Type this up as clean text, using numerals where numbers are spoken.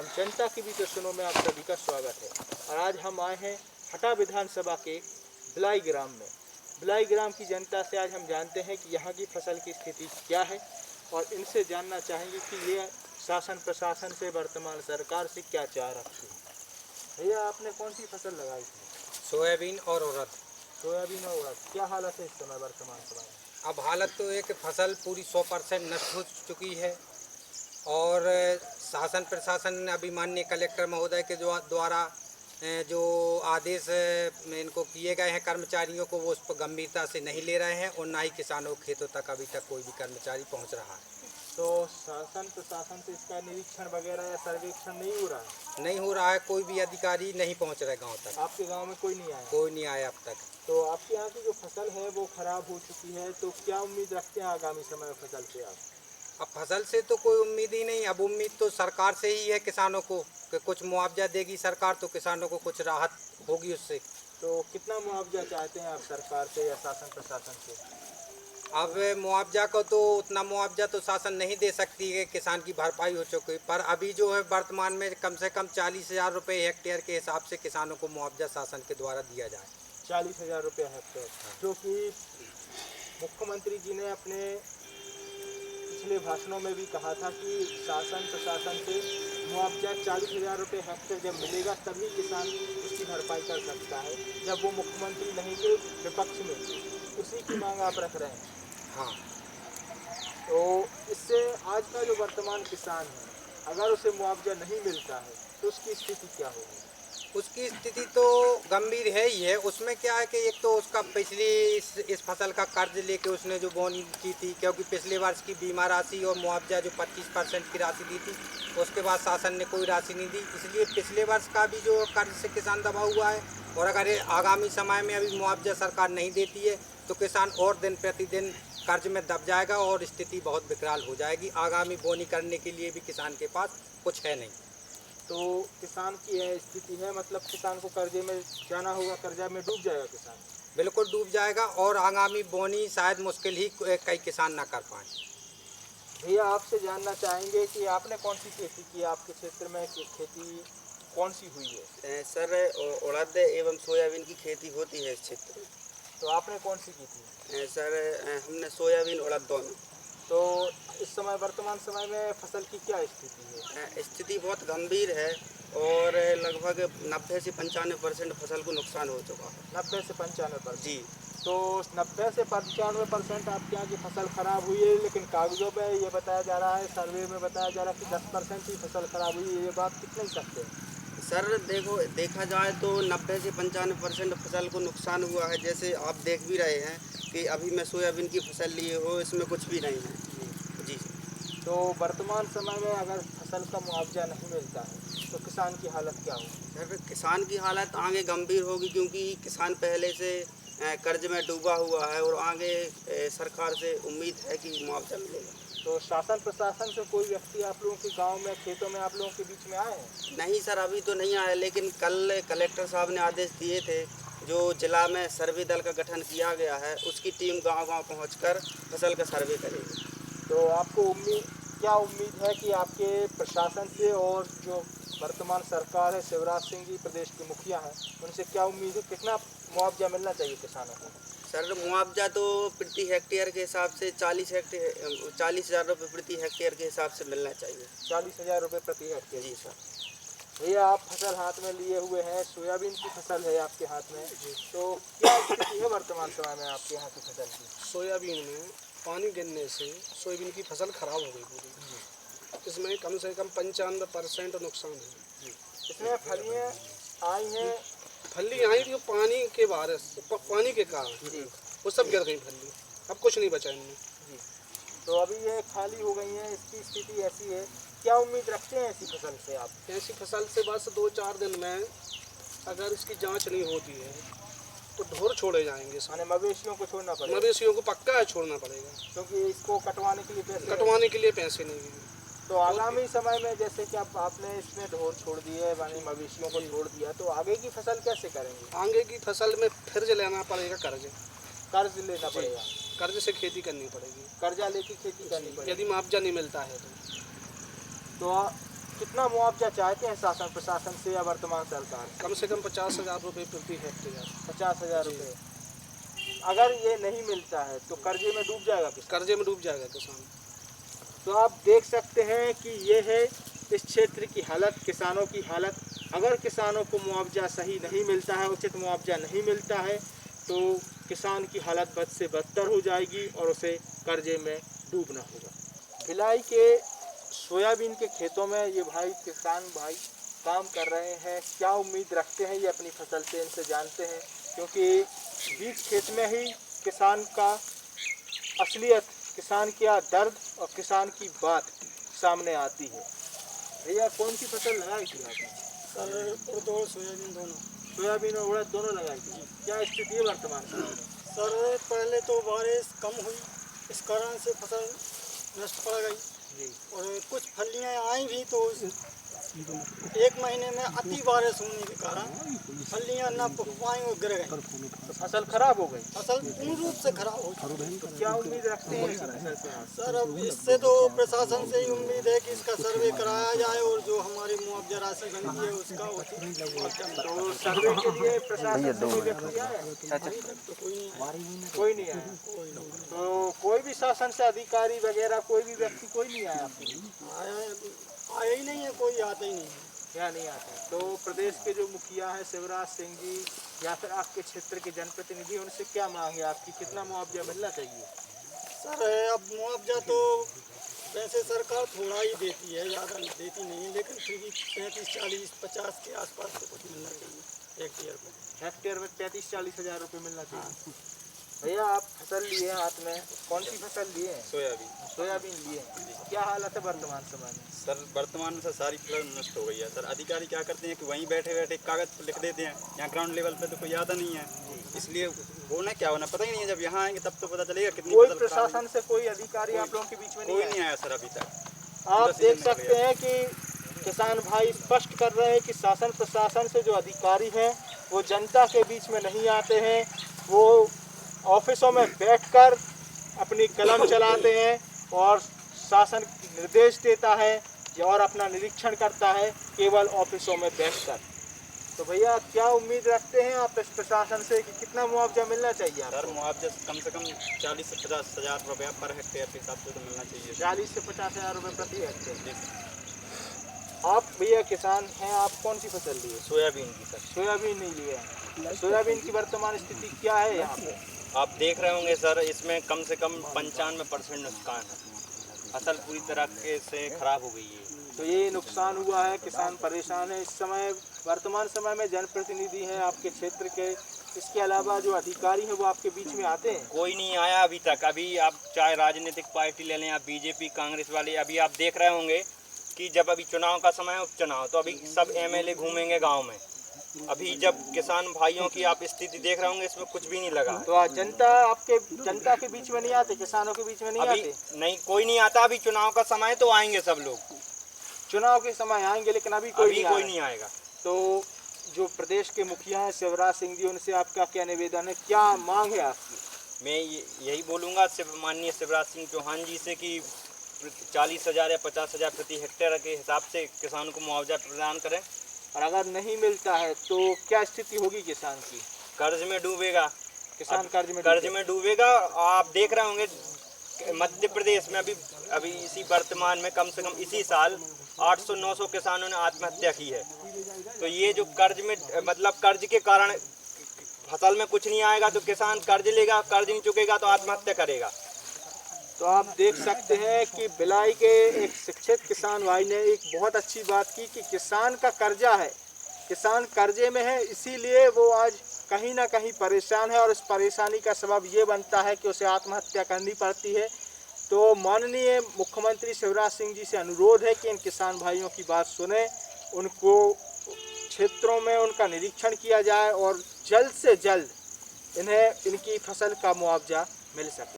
कार्यक्रम जनता की भी तो सुनो में आप सभी का स्वागत है। और आज हम आए हैं हटा विधानसभा के बिलाई ग्राम में। बिलाई ग्राम की जनता से आज हम जानते हैं कि यहाँ की फसल की स्थिति क्या है और इनसे जानना चाहेंगे कि ये शासन प्रशासन से, वर्तमान सरकार से क्या चाह रखती है। भैया, आपने कौन सी फसल लगाई थी? सोयाबीन और उड़द। सोयाबीन और उड़द। क्या हालत है इस समय वर्तमान समय में? अब हालत तो है कि फसल पूरी 100% नष्ट हो चुकी है और शासन प्रशासन अभी माननीय कलेक्टर महोदय के द्वारा जो आदेश इनको किए गए हैं कर्मचारियों को, वो उस पर गंभीरता से नहीं ले रहे हैं और ना ही किसानों के खेतों तक अभी तक कोई भी कर्मचारी पहुंच रहा है। तो शासन प्रशासन से इसका निरीक्षण वगैरह या सर्वेक्षण नहीं हो रहा है? नहीं हो रहा है, कोई भी अधिकारी नहीं पहुंच रहे गांव तक। आपके गांव में कोई नहीं आया? कोई नहीं आया अब तक। तो आपके यहाँ की जो फसल है वो खराब हो चुकी है, तो क्या उम्मीद रखते हैं आगामी समय में फसल से आप? अब फसल से तो कोई उम्मीद ही नहीं। अब उम्मीद तो सरकार से ही है किसानों को कि कुछ मुआवजा देगी सरकार तो किसानों को कुछ राहत होगी उससे। तो कितना मुआवजा चाहते हैं आप सरकार से या शासन प्रशासन से? अब मुआवजा को तो उतना मुआवजा तो शासन नहीं दे सकती है, किसान की भरपाई हो चुकी, पर अभी जो है वर्तमान में कम से कम 40,000 रुपये हेक्टेयर के हिसाब से किसानों को मुआवजा शासन के द्वारा दिया जाए। 40,000 रुपये हेक्टेयर, जो कि मुख्यमंत्री जी ने अपने पिछले भाषणों में भी कहा था कि शासन प्रशासन से मुआवजा 40,000 रुपये हेक्टेयर जब मिलेगा तभी किसान उसकी भरपाई कर सकता है। जब वो मुख्यमंत्री नहीं थे विपक्ष में, उसी की मांग आप रख रहे हैं। हाँ, तो इससे आज का जो वर्तमान किसान है, अगर उसे मुआवजा नहीं मिलता है तो उसकी स्थिति क्या होगी? उसकी स्थिति तो गंभीर है ही है। उसमें क्या है कि एक तो उसका पिछली इस फसल का कर्ज लेके उसने जो बोनी की थी, क्योंकि पिछले वर्ष की बीमा राशि और मुआवजा जो 25% की राशि दी थी, उसके बाद शासन ने कोई राशि नहीं दी, इसलिए पिछले वर्ष का भी जो कर्ज से किसान दबा हुआ है। और अगर आगामी समय में अभी मुआवजा सरकार नहीं देती है तो किसान और दिन प्रतिदिन कर्ज में दब जाएगा और स्थिति बहुत विकराल हो जाएगी। आगामी बोनी करने के लिए भी किसान के पास कुछ है नहीं। तो किसान की यह स्थिति है, मतलब किसान को कर्जे में जाना होगा, कर्जा में डूब जाएगा किसान। बिल्कुल डूब जाएगा और आगामी बोनी शायद मुश्किल ही कई किसान ना कर पाएँ। भैया, आपसे जानना चाहेंगे कि आपने कौन सी खेती की, आपके क्षेत्र में खेती कौन सी हुई है? सर, उड़द एवं सोयाबीन की खेती होती है इस क्षेत्र में। तो आपने कौन सी की थी? सर, हमने सोयाबीन उड़द दोनों। तो इस समय वर्तमान समय में फसल की क्या स्थिति है? स्थिति बहुत गंभीर है और लगभग 90 से 95% फसल को नुकसान हो चुका है। 90 से 95%? जी। तो 90 से 95% आपके यहाँ की फसल खराब हुई है, लेकिन कागजों पे ये बताया जा रहा है, सर्वे में बताया जा रहा है कि 10% ही फसल खराब हुई है। ये बात कितने सकते हैं? सर देखा जाए तो 90 से 95% फसल को नुकसान हुआ है। जैसे आप देख भी रहे हैं कि अभी मैं सोयाबीन की फसल लिए हो, इसमें कुछ भी नहीं है। जी। तो वर्तमान समय में अगर फसल का मुआवजा नहीं मिलता है तो किसान की हालत क्या होगी? सर, किसान की हालत आगे गंभीर होगी, क्योंकि किसान पहले से कर्ज में डूबा हुआ है और आगे सरकार से उम्मीद है कि मुआवजा मिलेगा। तो शासन प्रशासन से कोई व्यक्ति आप लोगों के गांव में, खेतों में आप लोगों के बीच में आए हैं? नहीं सर, अभी तो नहीं आया, लेकिन कल कलेक्टर साहब ने आदेश दिए थे, जो जिला में सर्वे दल का गठन किया गया है उसकी टीम गांव-गांव पहुंचकर फसल का सर्वे करेगी। तो आपको क्या उम्मीद है कि आपके प्रशासन से और जो वर्तमान सरकार है, शिवराज सिंह जी प्रदेश के मुखिया हैं, उनसे क्या उम्मीद है, कितना मुआवजा मिलना चाहिए किसानों को? सर, मुआवजा तो प्रति हेक्टेयर के हिसाब से 40,000 रुपये प्रति हेक्टेयर के हिसाब से मिलना चाहिए। 40,000 रुपये प्रति हेक्टेयर? जी सर। भैया, आप फसल हाथ में लिए हुए हैं, सोयाबीन की फसल है आपके हाथ में, तो क्या स्थिति है वर्तमान समय में आपके यहाँ की फसल की? सोयाबीन में पानी गिरने से सोयाबीन की फसल खराब हो गई पूरी। इसमें कम से कम 95% नुकसान है। इसमें फलियाँ आई हैं? फली आई थी पानी के बारिश, पानी के कारण वो सब गिर गई फली, अब कुछ नहीं बचा इनमें। जी। तो अभी ये खाली हो गई हैं, इसकी स्थिति ऐसी है, क्या उम्मीद रखते हैं ऐसी फसल से आप? ऐसी फसल से बस 2-4 दिन में अगर इसकी जांच नहीं होती है तो ढोर छोड़े जाएंगे। माने मवेशियों को छोड़ना पड़ेगा? मवेशियों को पक्का है छोड़ना पड़ेगा, क्योंकि इसको कटवाने के लिए पैसे नहीं हैं। तो आगामी समय में जैसे कि आपने इसमें ढोर छोड़ दिए, माने मवेशियों को छोड़ दिया, तो आगे की फसल कैसे करेंगे? आगे की फसल में फिर लेना पड़ेगा कर्ज लेना पड़ेगा? कर्ज से खेती करनी पड़ेगी, कर्जा लेके खेती करनी पड़ेगी यदि मुआवजा नहीं मिलता है तो। कितना मुआवजा चाहते हैं शासन प्रशासन से या वर्तमान सरकार? कम से कम 50,000 रुपये प्रति हेक्टेयर। 50,000 रुपये। अगर ये नहीं मिलता है तो कर्जे में डूब जाएगा किसान? कर्जे में डूब जाएगा किसान। तो आप देख सकते हैं कि ये है इस क्षेत्र की हालत, किसानों की हालत। अगर किसानों को मुआवजा सही नहीं मिलता है, उचित मुआवजा नहीं मिलता है, तो किसान की हालत बद से बदतर हो जाएगी और उसे कर्जे में डूबना होगा। भिलाई के सोयाबीन के खेतों में ये किसान भाई काम कर रहे हैं। क्या उम्मीद रखते हैं ये अपनी फसल से, इनसे जानते हैं, क्योंकि बीज खेत में ही किसान का असलियत, किसान का दर्द और किसान की बात सामने आती है। भैया कौन सी फसल लगाई थी आपने? सर उड़द और सोयाबीन दोनों। सोयाबीन और उड़द दोनों लगाई थी। क्या स्थिति है वर्तमान समय में? सर पहले तो बारिश कम हुई, इस कारण से फसल नष्ट पड़ गई जी। और कुछ फलियाँ आई भी तो एक महीने में अति बारिश होने के कारण फलियाँ न पक पाई और गिर गई। तो फसल खराब हो गई। फसल पूर्ण रूप से खराब हो गई। तो क्या उम्मीद रखते हैं इस फसल से आप? सर अब इससे तो प्रशासन से ही उम्मीद है कि इसका सर्वे कराया जाए और जो हमारी मुआवजा राशि बनती है उसका तो सर्वे के लिए प्रशासन से कोई व्यक्ति आया? तो कोई नहीं आया। तो कोई भी शासन से अधिकारी वगैरह कोई भी व्यक्ति कोई नहीं आया आपको? आया ही नहीं है, कोई आता ही नहीं है। या नहीं आते? तो प्रदेश के जो मुखिया हैं शिवराज सिंह जी या फिर आपके क्षेत्र के जनप्रतिनिधि, उनसे क्या मांग है आपकी? कितना मुआवजा मिलना चाहिए? सर अब मुआवजा तो वैसे सरकार थोड़ा ही देती है, ज़्यादा देती नहीं है, लेकिन फिर भी 35, 40, 50 के आसपास तो कुछ मिलना चाहिए हेक्टेयर में। हेक्टेयर में 35-40 हज़ार रुपये मिलना चाहिए। भैया आप फसल लिए हैं हाथ में, कौन सी फसल लिए हैं? सोयाबीन। सोयाबीन लिए हैं। क्या हालत है वर्तमान समय में? सर वर्तमान में सर सारी फसल नष्ट हो गई है। सर अधिकारी क्या करते हैं कि वहीं बैठे बैठे कागज़ पर लिख देते हैं, यहाँ ग्राउंड लेवल पे तो कोई आता नहीं है, इसलिए होना क्या होना पता ही नहीं है। जब यहाँ आएंगे तब तो पता चलेगा कितनी कोई फसल खराब प्रशासन से कोई अधिकारी आप लोगों के बीच में हुई। कोई नहीं नहीं आया? आया सर अभी तक। आप देख सकते हैं कि किसान भाई स्पष्ट कर रहे हैं कि शासन प्रशासन से जो अधिकारी हैं वो जनता के बीच में नहीं आते हैं। वो ऑफिसों में बैठकर अपनी कलम चलाते हैं और शासन निर्देश देता है और अपना निरीक्षण करता है केवल ऑफिसों में बैठकर। तो भैया क्या उम्मीद रखते हैं आप इस प्रशासन से कि कितना मुआवजा मिलना चाहिए आपको? सर मुआवजा कम से कम 40 से 50 हज़ार रुपया पर हेक्टेयर के हिसाब से तो मिलना चाहिए। 40 से 50 हज़ार रुपये प्रति हेक्टेयर। आप भैया किसान हैं, आप कौन सी फसल लिए? सोयाबीन की सर। सोयाबीन नहीं लिए। सोयाबीन की वर्तमान स्थिति क्या है यहाँ पे? आप देख रहे होंगे सर, इसमें कम से कम 95% नुकसान है। फसल पूरी तरह से खराब हो गई है। तो ये नुकसान हुआ है, किसान परेशान है। इस समय वर्तमान समय में जनप्रतिनिधि हैं आपके क्षेत्र के, इसके अलावा जो अधिकारी हैं वो आपके बीच में आते हैं? कोई नहीं आया अभी तक। अभी आप चाहे राजनीतिक पार्टी ले लें, आप बीजेपी कांग्रेस वाले, अभी आप देख रहे होंगे कि जब अभी चुनाव का समय है, उपचुनाव, तो अभी सब एमएलए घूमेंगे गांव में। अभी जब किसान भाइयों की आप स्थिति देख रहे होंगे, इसमें कुछ भी नहीं लगा। तो आज जनता के बीच में नहीं आते, किसानों के बीच में नहीं अभी आते? नहीं, कोई नहीं आता। अभी चुनाव का समय है तो आएंगे सब लोग। चुनाव के समय आएंगे लेकिन अभी कोई नहीं आएगा। तो जो प्रदेश के मुखिया हैं शिवराज सिंह जी, उनसे आपका क्या निवेदन है, क्या मांग है आपकी? मैं यही बोलूँगा माननीय शिवराज सिंह चौहान जी से कि 40,000 या 50,000 प्रति हेक्टेयर के हिसाब से किसान को मुआवजा प्रदान करें। और अगर नहीं मिलता है तो क्या स्थिति होगी किसान की? कर्ज में डूबेगा किसान कर्ज में डूबेगा। आप देख रहे होंगे मध्य प्रदेश में अभी इसी वर्तमान में कम से कम इसी साल 800-900 किसानों ने आत्महत्या की है। तो ये जो कर्ज में मतलब कर्ज के कारण फसल में कुछ नहीं आएगा तो किसान कर्ज लेगा, कर्ज नहीं चुकेगा तो आत्महत्या करेगा। तो आप देख सकते हैं कि भिलाई के एक शिक्षित किसान भाई ने एक बहुत अच्छी बात की कि किसान का कर्जा है, किसान कर्जे में है, इसीलिए वो आज कहीं ना कहीं परेशान है और इस परेशानी का सबब ये बनता है कि उसे आत्महत्या करनी पड़ती है। तो माननीय मुख्यमंत्री शिवराज सिंह जी से अनुरोध है कि इन किसान भाइयों की बात सुने, उनको क्षेत्रों में उनका निरीक्षण किया जाए और जल्द से जल्द इन्हें इनकी फसल का मुआवजा मिल सके।